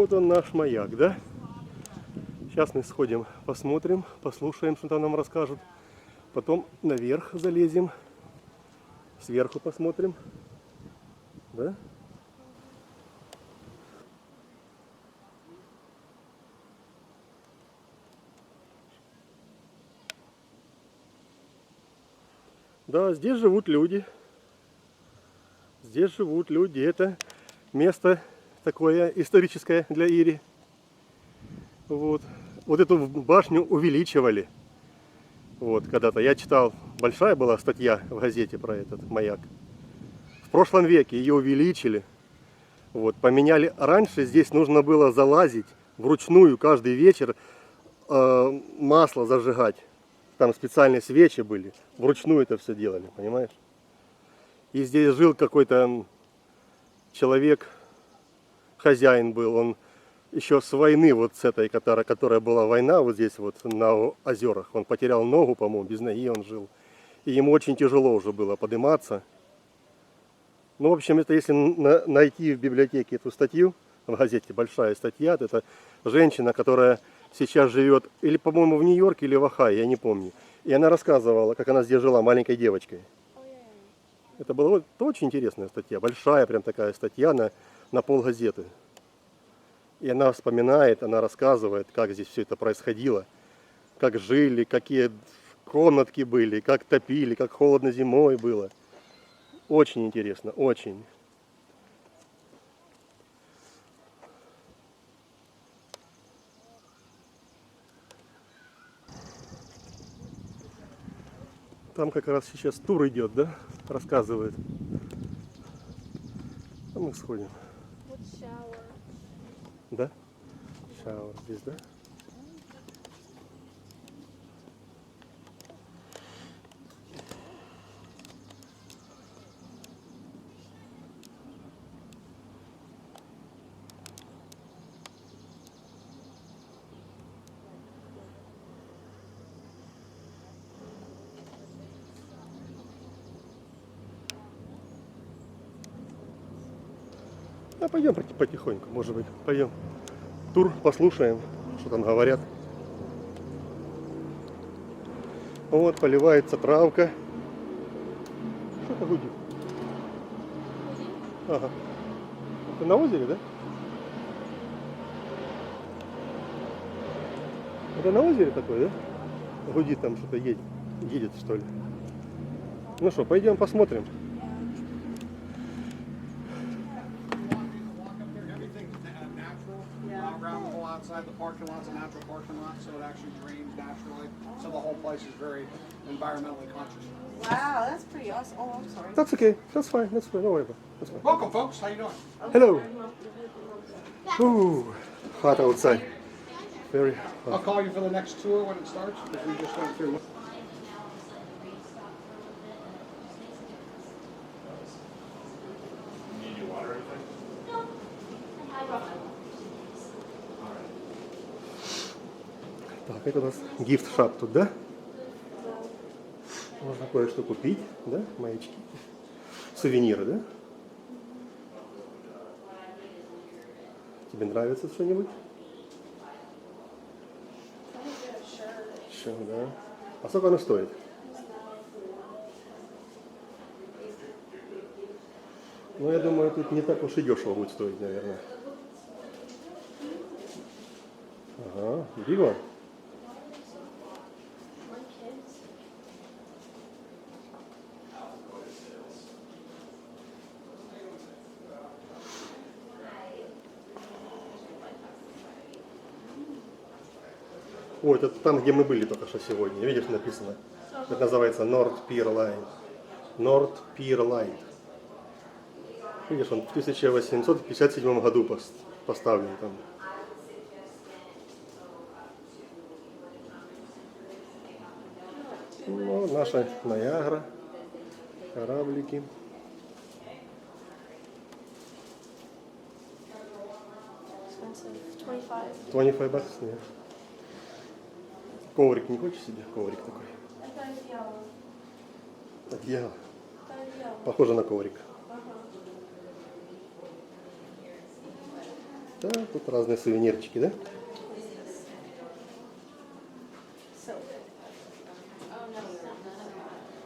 Вот он наш маяк, да? Сейчас мы сходим, посмотрим, послушаем, что там нам расскажут. Потом наверх залезем, сверху посмотрим, да? Да, здесь живут люди. Здесь живут люди. Это место такое историческое для Ири. Вот. Вот эту башню увеличивали. Вот, когда-то я читал, большая была статья в газете про этот маяк. В прошлом веке ее увеличили. Вот, поменяли. Раньше здесь нужно было залазить вручную каждый вечер, масло зажигать. Там специальные свечи были. Вручную это все делали, понимаешь? И здесь жил какой-то человек, хозяин был. Он еще с войны, вот с этой, которая была война, вот здесь вот на озерах. Он потерял ногу, по-моему, без ноги он жил. И ему очень тяжело уже было подниматься. Ну, в общем, это если найти в библиотеке эту статью, в газете большая статья, это женщина, которая сейчас живет, или, по-моему, в Нью-Йорке, или в Ohio, я не помню. И она рассказывала, как она здесь жила маленькой девочкой. Это была вот очень интересная статья, большая прям такая статья на полгазеты. И она вспоминает, она рассказывает, как здесь все это происходило, как жили, какие комнатки были, как топили, как холодно зимой было. Очень интересно, очень. Там как раз сейчас тур идет, да? Рассказывает. А мы сходим. Вот шауэр. Да? Шауэр здесь, да? А пойдем потихоньку, может быть, пойдем. Тур послушаем, что там говорят. Вот, поливается травка. Что-то гудит. Ага. Это на озере, да? Это на озере такое, да? Гудит там что-то едет что ли. Ну что, пойдем посмотрим. Outside the parking lot's a natural parking lot, so it actually drains naturally. So the whole place is very environmentally conscious. Wow, that's pretty awesome. Oh, I'm sorry. That's okay. That's fine. That's fine. Don't worry about it. That's fine. Welcome, folks. How you doing? Hello. Ooh, hot outside. Very I'll hot. call you for the next tour when it starts, because we just went through. Так, это у нас гифт-шап тут, да? Можно кое-что купить, да? Маячки. Сувениры, да? Тебе нравится что-нибудь? Еще, да. А сколько оно стоит? Ну, я думаю, тут не так уж и дешево будет стоить, наверное. Ага, big one. Ой, это там, где мы были только что сегодня. Видишь, написано. Это называется North Pier Line. North Pier Line. Видишь, он в 1857 году поставлен там. Ну, наша Маягра. Кораблики. Expensive. 25. 25 баксов, нет. Коврик не хочешь себе? Коврик такой. Это одеяло. Одеяло. Это одеяло. Похоже на коврик. Ага. Да, тут разные сувенирчики, да?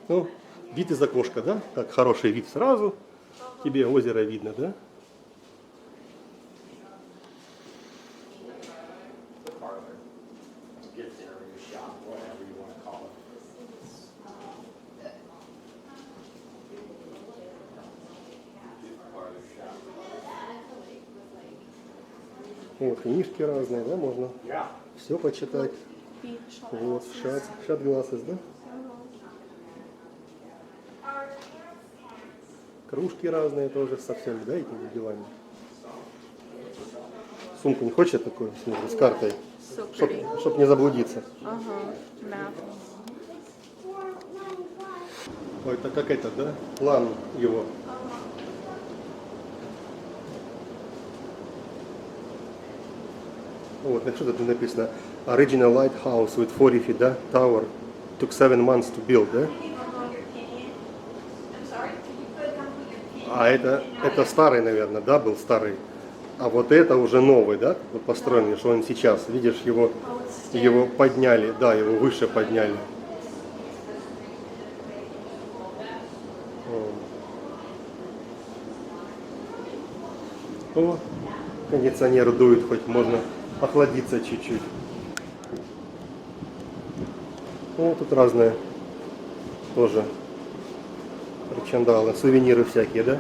Ну, вид из окошка, да? Так, хороший вид сразу. Тебе озеро видно, да? Вот, книжки разные, да, можно все почитать. Вот, shot glasses, да? Кружки разные тоже со всеми, да, этими делами. Сумку не хочешь такую, с картой, чтоб не заблудиться. Ой, это как это, да? План его. Вот, что тут написано? Original lighthouse with 40 feet, да? Tower. Took 7 months to build, да? А это старый, наверное, да, был старый. А вот это уже новый, да, вот построенный, что он сейчас. Видишь, его подняли, да, его выше подняли. О, кондиционер дует, хоть можно охладиться чуть-чуть. О, тут разные тоже причандалы, сувениры всякие, да?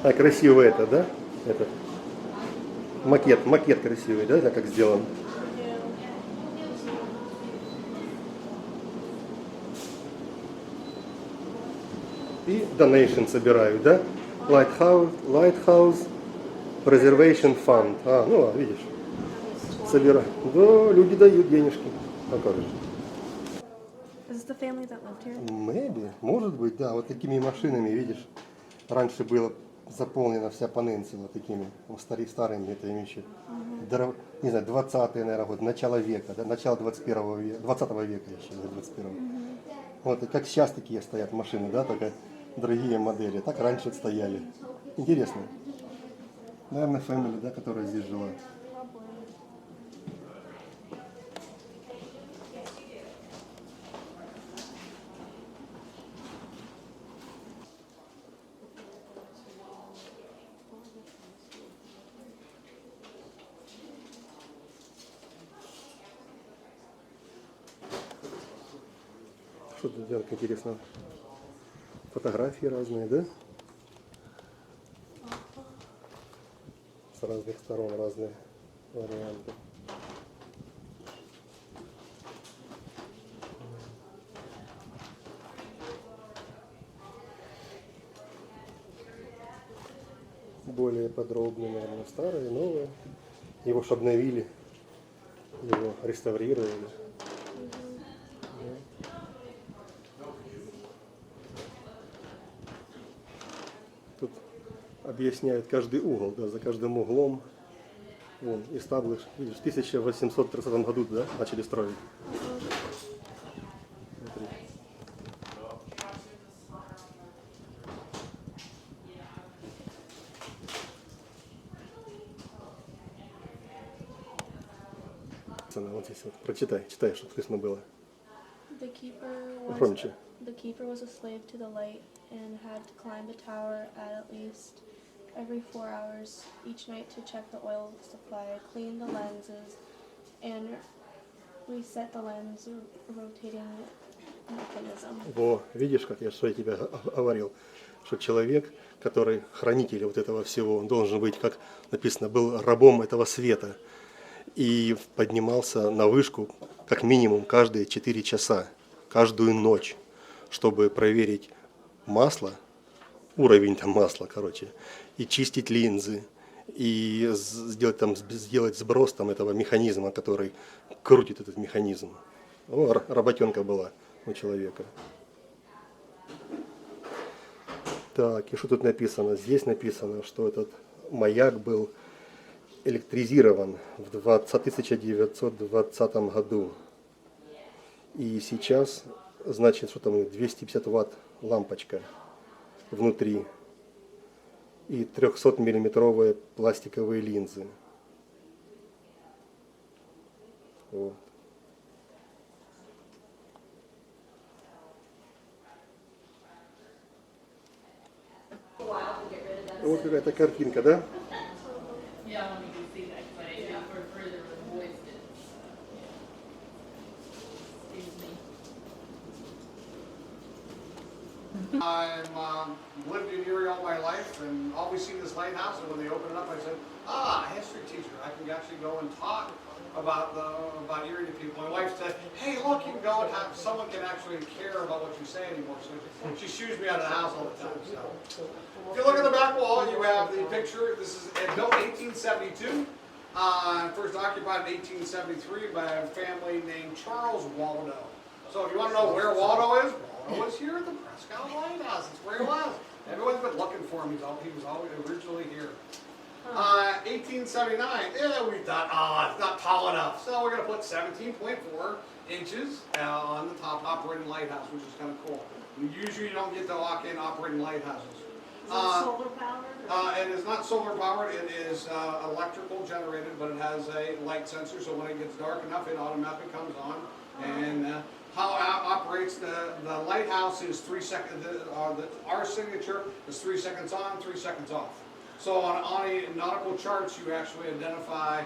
А красиво это, да? Этот макет красивый, да? Это как сделан. И donation собирают, да? Lighthouse Preservation Fund. А, ну, видишь, собирают. Да, люди дают денежки. Покажешь. Is this the family that lived here? Maybe, может быть, да. Вот такими машинами, видишь, раньше было заполнена вся Паненсила такими старыми этими еще. Не знаю, 20-е, наверное, год, начало века, да, начало 21 века, 20 века еще, 21 Вот, и как сейчас такие стоят машины, да, только другие модели. Так раньше стояли. Интересно. Наверное, family, да, которая здесь жила. Что тут делать интересно? Фотографии разные, да? С разных сторон разные варианты. Более подробно, наверное, старые, новые. Его ж обновили, его реставрировали. Тут объясняют каждый угол, да, за каждым углом. Вон, established, видишь, в 1830 году, да, начали строить. Смотри. Вот здесь вот, прочитай, читай, чтобы слышно было. Громче. The keeper was a slave to the light and had to climb the tower at least every 4 hours each night to check the oil supply, clean the lenses, and reset the lens rotating mechanism. Во, видишь, как что я тебе говорил, что человек, который хранитель вот этого всего, он должен быть, как написано, был рабом этого света и поднимался на вышку как минимум каждые 4 часа, каждую ночь, чтобы проверить масло, уровень там масла, короче, и чистить линзы, и сделать сброс там этого механизма, который крутит этот механизм. О, работенка была у человека. Так, и что тут написано? Здесь написано, что этот маяк был электризирован в 1920 году. И сейчас, значит, что там 250 ватт лампочка внутри и 300-миллиметровые пластиковые линзы. О. Вот какая-то картинка, да? Yeah, I want to see that because I didn't for further voiced it. Excuse me. I'm lived in Erie all my life and always seen this lighthouse, and when they opened it up I said, a history teacher, I can actually go and talk about Erie to people. My wife said, hey look, you can go and have, someone can actually care about what you say anymore, so she shoos me out of the house all the time. So if you look at the back wall, you have the picture. This is built in 1872, first occupied in 1873 by a family named Charles Waldo. So if you want to know where Waldo is, Waldo was here at the Prescott Lighthouse. That's where he was. Everyone's been looking for him. He was always originally here. 1879, yeah, we thought, it's not tall enough. So we're going to put 17.4 inches on the top operating lighthouse, which is kind of cool. Usually you don't get to walk in operating lighthouses. Is it solar powered? It is not solar powered, it is electrical generated, but it has a light sensor, so when it gets dark enough, it automatically comes on. And how it operates the lighthouse is 3 seconds, our signature is 3 seconds on, 3 seconds off. So on a nautical charts, you actually identify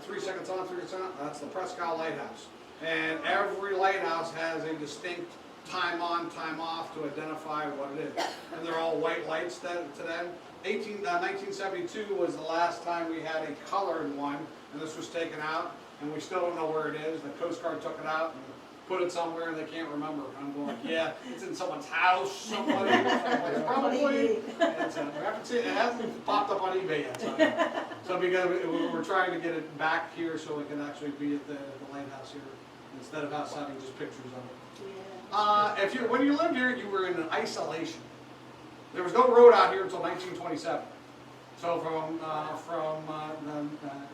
3 seconds on, 3 seconds on, that's the Prescott Lighthouse. And every lighthouse has a distinct time on, time off to identify what it is. And they're all white lights today. 1972 was the last time we had a colored one, and this was taken out, and we still don't know where it is. The Coast Guard took it out and put it somewhere, and they can't remember. I'm going, yeah, it's in someone's house, somebody, probably. We haven't seen it. It hasn't popped up on eBay yet. So because we're trying to get it back here so it can actually be at the lighthouse here instead of us having just pictures of it. When you lived here, you were in isolation. There was no road out here until 1927. So from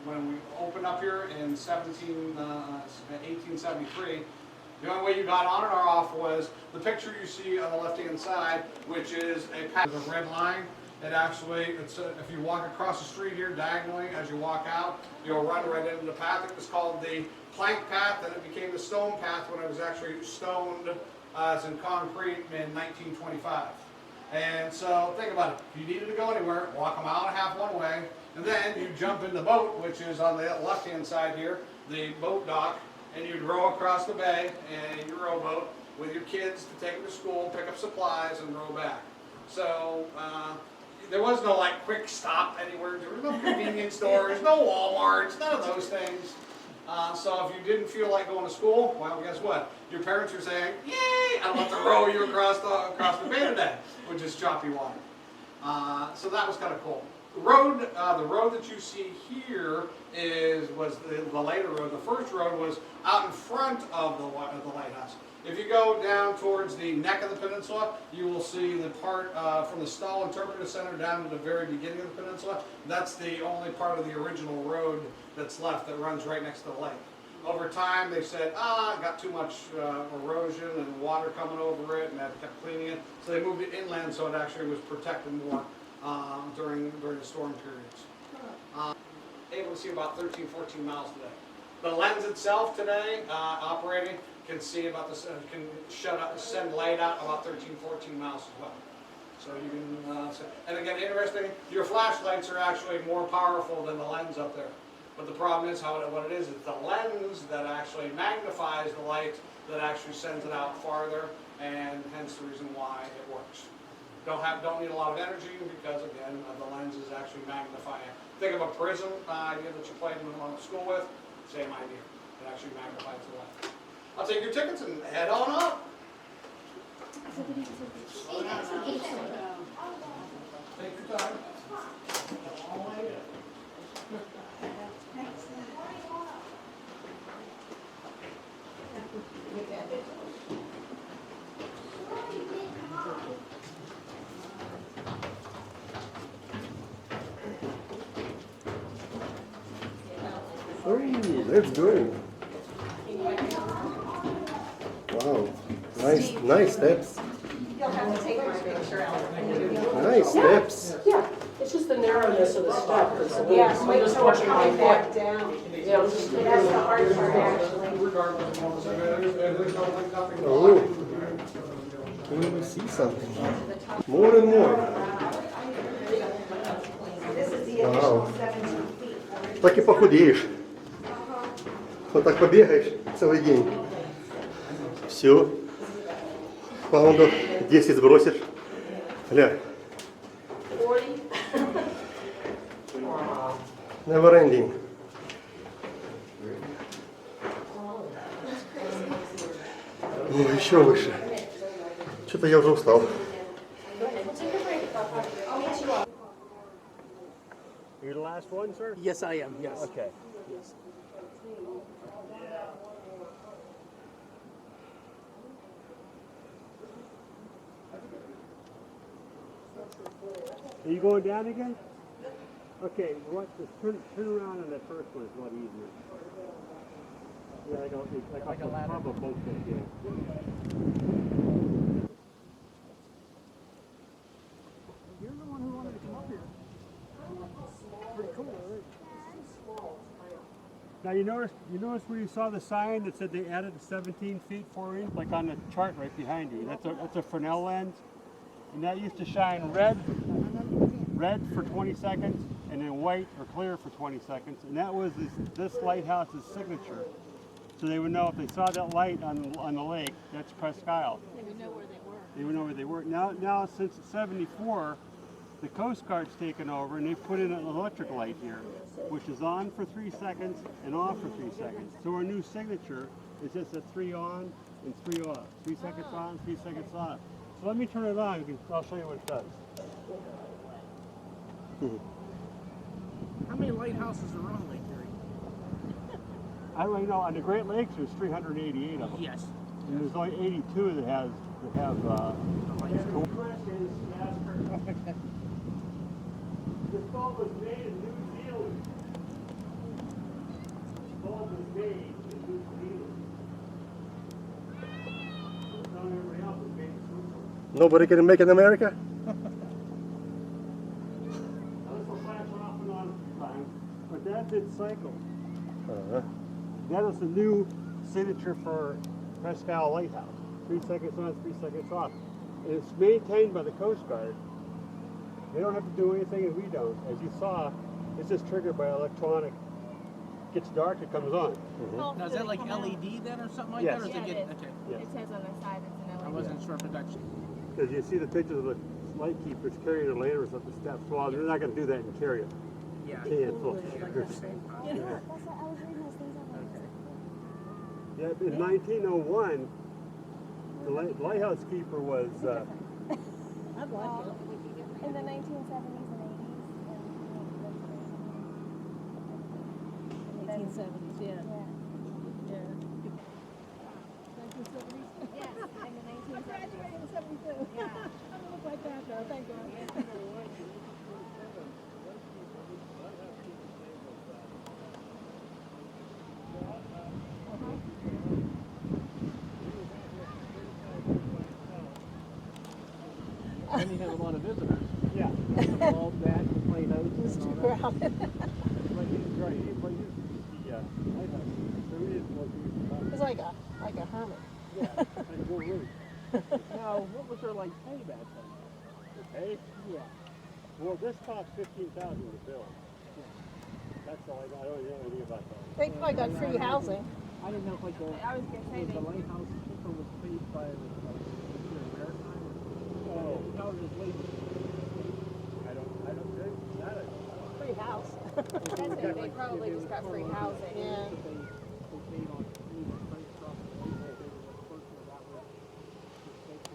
when we opened up here in 1873, the only way you got on and off was the picture you see on the left-hand side, which is a path with a red line. It actually, if you walk across the street here diagonally as you walk out, you'll run right into the path. It was called the plank path, and it became the stone path when it was actually stoned as in concrete in 1925. And so think about it. If you needed to go anywhere, walk a mile and a half one way, and then you jump in the boat, which is on the left-hand side here, the boat dock, and you'd row across the bay in your rowboat with your kids to take them to school, pick up supplies, and row back. So there was no like quick stop anywhere. There were no convenience stores, no Walmarts, none of those things. So if you didn't feel like going to school, well, guess what? Your parents are saying, "Yay! I want to row you across the bay today," which is choppy water. So that was kind of cool. The road that you see here was the later road. The first road was out in front of the lighthouse. If you go down towards the neck of the peninsula, you will see the part from the Stall Interpretive Center down to the very beginning of the peninsula. That's the only part of the original road that's left that runs right next to the lake. Over time, they said, it got too much erosion and water coming over it, and that kept cleaning it. So they moved it inland so it actually was protected more during the storm periods. Able to see about 13, 14 miles today. The lens itself today, operating, can see about can send light out about 13, 14 miles as well. So you can, and again, interesting, your flashlights are actually more powerful than the lens up there. But the problem is what it is the lens that actually magnifies the light that actually sends it out farther, and hence the reason why it works. Don't need a lot of energy because again the lens is actually magnifying. Think of a prism idea that you played in school with. Same idea. It actually magnifies the light. I'll take your tickets and head on up. Take your time. Oh, let's go. Wow, nice steps. You'll have to take my picture out. Nice steps. Yeah. It's just the narrowness of the step. Yes, I'm wait just till we're watching my coming back foot. down. Yeah, I'm just. That's the hard part, actually. Regardless of what was, there's no link, nothing. Oh, can you see something? More and more. This is the additional 17 feet. Так и похудеешь. Вот так побегаешь целый день. Все. Паундов 10 сбросишь. Гля. 40. Never ending. О, еще выше. Что-то я уже устал. You're the last one, sir? Yes, I am, yes. Okay. Yes. Are you going down again? Okay, what? Just turn around on that first one. It's a lot easier. Yeah, like a ladder. Top of both things, yeah. You're the one who wanted to come up here. Pretty cool, right? Now you notice where you saw the sign that said they added 17 feet 4 inches, like on the chart right behind you. That's a Fresnel lens, and that used to shine red for 20 seconds, and then white or clear for 20 seconds, and that was this lighthouse's signature. So they would know if they saw that light on the lake, that's Presque Isle. They would know where they were. They would know where they were. Now since '74, the Coast Guard's taken over and they've put in an electric light here, which is on for 3 seconds and off for 3 seconds. So our new signature is just a 3 on and 3 off. 3 seconds on, 3 seconds off. So let me turn it on. I'll show you what it does. How many lighthouses are on Lake Erie? I don't really know. On the Great Lakes, there's 388 of them. Yes. And there's only 82 that have. This boat was made in New Zealand. This boat was made in New Zealand. Not everybody else was made in Switzerland. Nobody can make it in America? This will flash off and on time, but that did cycle. That is the new signature for Presque Isle Lighthouse. 3 seconds on, 3 seconds off. And it's maintained by the Coast Guard. They don't have to do anything and we don't. As you saw, it's just triggered by electronic. It gets dark, it comes on. Now, is that like LED then or something like Yes. that? Or is Yeah, it it is. okay. Yes. It says on the side it's an I LED. wasn't sure production. Because you see the pictures of the light keepers carrying the lanterns up the steps. Well, they're not going to do that and carry it. Yeah. Can't. So, Yeah. yeah, in 1901, the lighthouse keeper was. I'd like it. In the 1970s and 80s. 1970s, yeah. Yeah. Yeah. Yes, in the 1970s. Graduated in 72. Yeah. I don't look like that though, thank God. And you have a lot of visitors. Yeah. All that, play notes It's and too all that. crowded. But he's right. He used the lighthouse. So we didn't want to use the It's like a hermit. Yeah, like go room. Now, what was their like pay back then? Hey? Yeah. Well, this cost $15,000 to build. That's all I don't know anything about that. They probably got free housing. I didn't know if like the, I was gonna say was the they- lighthouse people was paid by the maritime or Oh, how was it labor? I don't think that. Free house. That's it. They probably just got free housing. Yeah. They paid on freight trucks, they were a portion of that was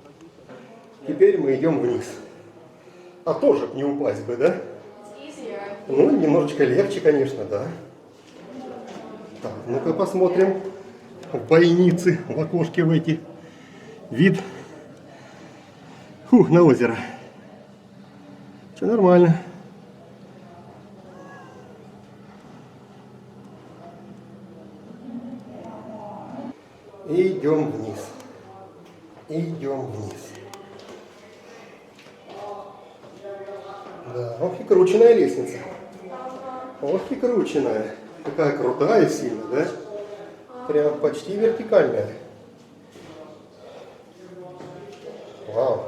like you said. Теперь мы идем вниз. А тоже не упасть бы, да? Ну, немножечко легче, конечно, да. Так, ну-ка посмотрим в бойницы, в окошке в эти. Вид на озеро. Все нормально. И идем вниз. Идем вниз. Да, ох и крученная лестница. Ох и крученная. Такая крутая сильно, да? Прям почти вертикальная. Вау.